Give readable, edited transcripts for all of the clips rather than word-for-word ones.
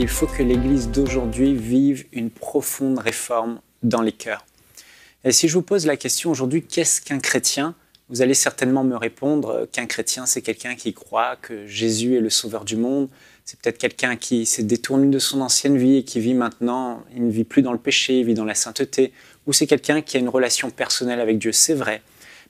il faut que l'Église d'aujourd'hui vive une profonde réforme dans les cœurs. Et si je vous pose la question aujourd'hui, qu'est-ce qu'un chrétien ? Vous allez certainement me répondre qu'un chrétien, c'est quelqu'un qui croit que Jésus est le sauveur du monde. C'est peut-être quelqu'un qui s'est détourné de son ancienne vie et qui vit maintenant, il ne vit plus dans le péché, il vit dans la sainteté. Ou c'est quelqu'un qui a une relation personnelle avec Dieu, c'est vrai.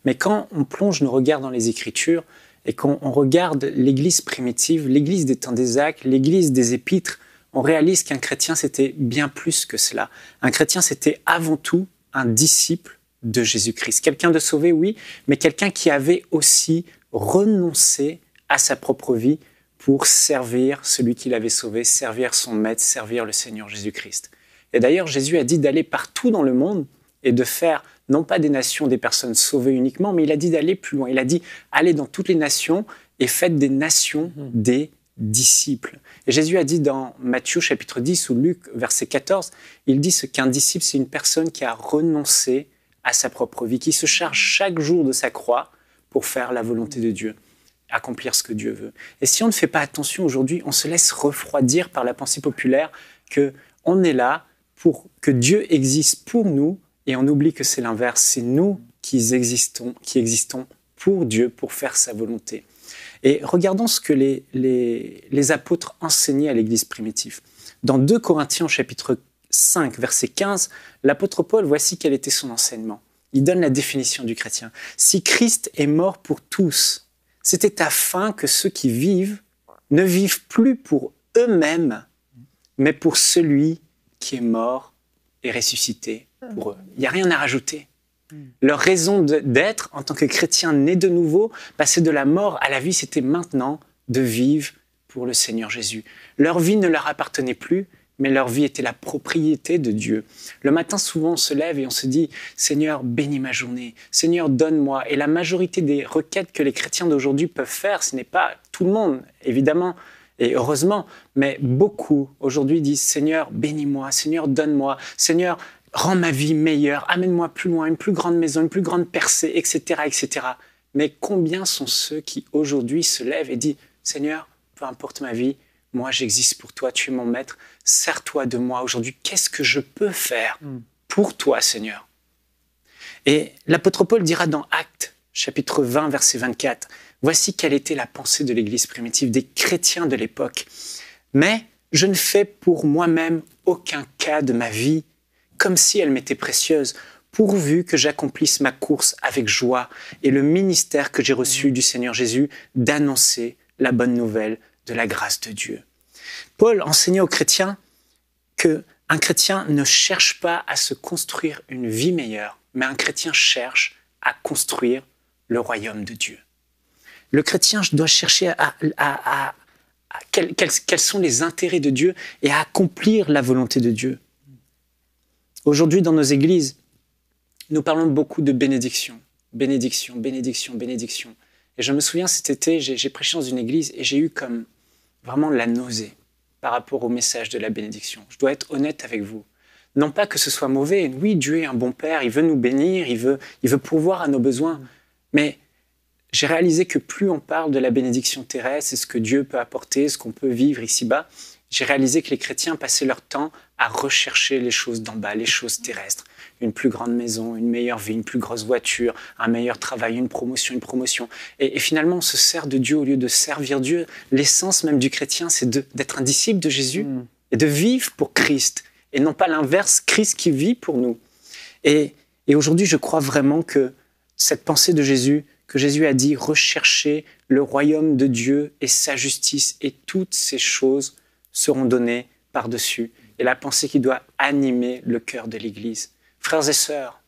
Mais quand on plonge nos regards dans les Écritures et qu'on regarde l'Église primitive, l'Église des temps des Actes, l'Église des Épîtres, on réalise qu'un chrétien, c'était bien plus que cela. Un chrétien, c'était avant tout un disciple de Jésus-Christ. Quelqu'un de sauvé, oui, mais quelqu'un qui avait aussi renoncé à sa propre vie pour servir celui qui l'avait sauvé, servir son maître, servir le Seigneur Jésus-Christ. Et d'ailleurs, Jésus a dit d'aller partout dans le monde et de faire, non pas des nations, des personnes sauvées uniquement, mais il a dit d'aller plus loin. Il a dit, allez dans toutes les nations et faites des nations des disciples. Et Jésus a dit dans Matthieu chapitre 10 ou Luc verset 14, il dit qu'un disciple, c'est une personne qui a renoncé à sa propre vie, qui se charge chaque jour de sa croix pour faire la volonté de Dieu, accomplir ce que Dieu veut. Et si on ne fait pas attention aujourd'hui, on se laisse refroidir par la pensée populaire qu'on est là pour que Dieu existe pour nous et on oublie que c'est l'inverse, c'est nous qui existons pour Dieu, pour faire sa volonté. Et regardons ce que les apôtres enseignaient à l'Église primitive. Dans 2 Corinthiens chapitre 5, verset 15, l'apôtre Paul, voici quel était son enseignement. Il donne la définition du chrétien. « Si Christ est mort pour tous, c'était afin que ceux qui vivent ne vivent plus pour eux-mêmes, mais pour celui qui est mort et ressuscité pour eux. » Il n'y a rien à rajouter. Leur raison d'être en tant que chrétiens nés de nouveau, passer de la mort à la vie, c'était maintenant de vivre pour le Seigneur Jésus. Leur vie ne leur appartenait plus, mais leur vie était la propriété de Dieu. Le matin, souvent, on se lève et on se dit « Seigneur, bénis ma journée. Seigneur, donne-moi. » Et la majorité des requêtes que les chrétiens d'aujourd'hui peuvent faire, ce n'est pas tout le monde, évidemment, et heureusement, mais beaucoup aujourd'hui disent « Seigneur, bénis-moi. Seigneur, donne-moi. Seigneur, rends ma vie meilleure. Amène-moi plus loin, une plus grande maison, une plus grande percée, etc., etc. » Mais combien sont ceux qui aujourd'hui se lèvent et disent « Seigneur, peu importe ma vie, moi, j'existe pour toi, tu es mon maître, sers-toi de moi aujourd'hui. Qu'est-ce que je peux faire pour toi, Seigneur ?» Et l'apôtre Paul dira dans Actes, chapitre 20, verset 24, « Voici quelle était la pensée de l'Église primitive, des chrétiens de l'époque. Mais je ne fais pour moi-même aucun cas de ma vie, comme si elle m'était précieuse, pourvu que j'accomplisse ma course avec joie et le ministère que j'ai reçu du Seigneur Jésus d'annoncer la bonne nouvelle de la grâce de Dieu. » Paul enseignait aux chrétiens qu'un chrétien ne cherche pas à se construire une vie meilleure, mais un chrétien cherche à construire le royaume de Dieu. Le chrétien doit chercher quels sont les intérêts de Dieu et à accomplir la volonté de Dieu. Aujourd'hui, dans nos églises, nous parlons beaucoup de bénédiction. Bénédiction, bénédiction, bénédiction. Et je me souviens, cet été, j'ai prêché dans une église et j'ai eu comme vraiment la nausée par rapport au message de la bénédiction. Je dois être honnête avec vous. Non pas que ce soit mauvais. Oui, Dieu est un bon Père, il veut nous bénir, il veut pourvoir à nos besoins. Mais j'ai réalisé que plus on parle de la bénédiction terrestre et ce que Dieu peut apporter, ce qu'on peut vivre ici-bas, j'ai réalisé que les chrétiens passaient leur temps à rechercher les choses d'en bas, les choses terrestres. Une plus grande maison, une meilleure vie, une plus grosse voiture, un meilleur travail, une promotion. Et finalement, on se sert de Dieu au lieu de servir Dieu. L'essence même du chrétien, c'est d'être un disciple de Jésus et de vivre pour Christ. Et non pas l'inverse, Christ qui vit pour nous. Et aujourd'hui, je crois vraiment que cette pensée de Jésus, que Jésus a dit, recherchez le royaume de Dieu et sa justice, et toutes ces choses seront données par-dessus. Et la pensée qui doit animer le cœur de l'Église. Frères et sœurs,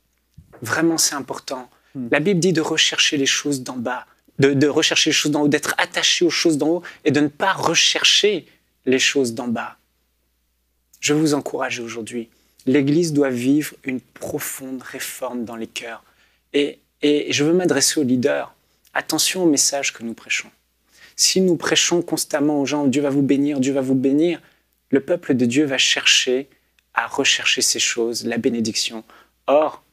vraiment c'est important. La Bible dit de rechercher les choses d'en bas, de rechercher les choses d'en haut, d'être attaché aux choses d'en haut et de ne pas rechercher les choses d'en bas. Je vous encourage aujourd'hui. L'Église doit vivre une profonde réforme dans les cœurs. Et je veux m'adresser aux leaders. Attention au message que nous prêchons. Si nous prêchons constamment aux gens « Dieu va vous bénir, Dieu va vous bénir », le peuple de Dieu va chercher à rechercher ces choses, la bénédiction. Or,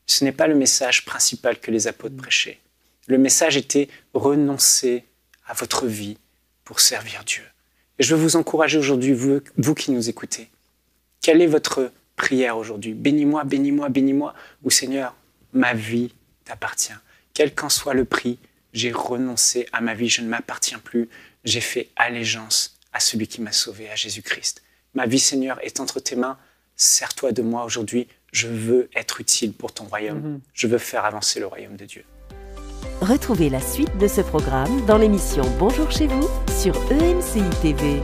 ce n'est pas le message principal que les apôtres prêchaient. Le message était « renoncer à votre vie pour servir Dieu ». Et je veux vous encourager aujourd'hui, vous qui nous écoutez. Quelle est votre prière aujourd'hui? Bénis-moi, bénis-moi, bénis-moi. Ou Seigneur, ma vie t'appartient. Quel qu'en soit le prix, j'ai renoncé à ma vie, je ne m'appartiens plus. J'ai fait allégeance à celui qui m'a sauvé, à Jésus-Christ. Ma vie, Seigneur, est entre tes mains. Sers-toi de moi aujourd'hui. Je veux être utile pour ton royaume. Je veux faire avancer le royaume de Dieu. Retrouvez la suite de ce programme dans l'émission Bonjour chez vous sur EMCI TV.